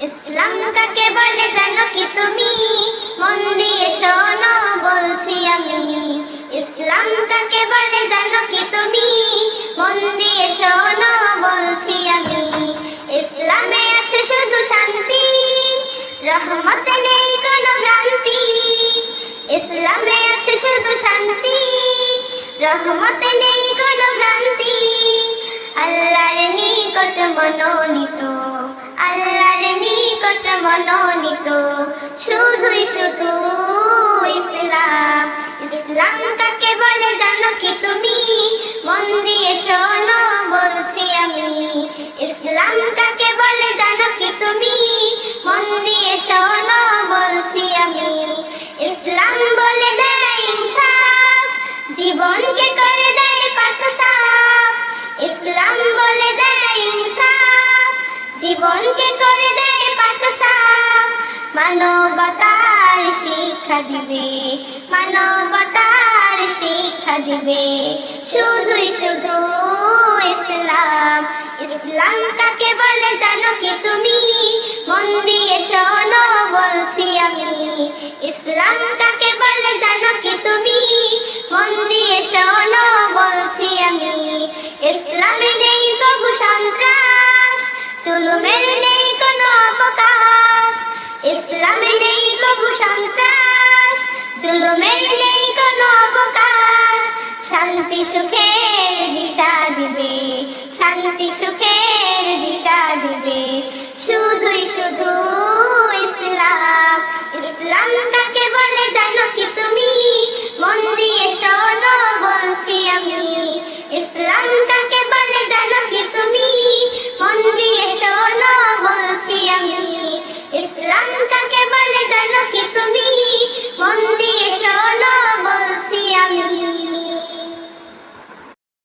ইসলাম কাকে বলে জানো কি তুমি? মন দিয়ে শোনো বলছি আমি। ইসলাম কাকে বলে জানো কি তুমি? মন দিয়ে শোনো বলছি আমি। ইসলামে আছে শুধু শান্তি, রহমতে নেই কোনো ভ্রান্তি। ইসলামে আছে শুধু শান্তি, রহমতে নেই কোনো ভ্রান্তি। আল্লাহর নিকট মনোনীত, আল্লাহর নিকট মনোনীত, শুধুই শুধু ইসলাম। ইসলাম কাকে বলে জানো কি তুমি? মন দিয়ে শোনো বলছি আমি। ইসলাম কাকে বলে জানো কি তুমি? মন দিয়ে শোনো বলছি আমি। ইসলাম বলে দেয় ইনসাফ, জীবনকে করে দেয় পাক সাফ। ইসলাম বলে দেয় ইনসাফ, জীবনকে করে দেয় পাক সাফ। মানবতার শিক্ষা দিবে, মানবতার শিক্ষা দিবে, শুধুই শুধু ইসলাম। ইসলাম কাকে বলে জানো কি তুমি? মন দিয়ে শোনো বলছি আমি। ইসলাম কাকে বলে জানো কি তুমি? মন দিয়ে শোনো বলছি আমি। ইসলামে নেই কবু সন্ত্রাস, জুলুমের নেই কোনো অবকাশ। ইসলামে নেই কবু সন্ত্রাস, জুলুমের নেই কোনো অবকাশ। শান্তি সুখের দিশা দিবে, শান্তি সুখের দিশা দিবে, শুধুই শুধু ইসলাম। ইসলাম কাকে বলে জানো কি তুমি? মন দিয়ে শোনো বলছি আমি। ইসলাম কাকে বলে জানো কি তুমি? মন দিয়ে শোনো বলছি আমি। ইসলাম কাকে বলে জানো কি তুমি?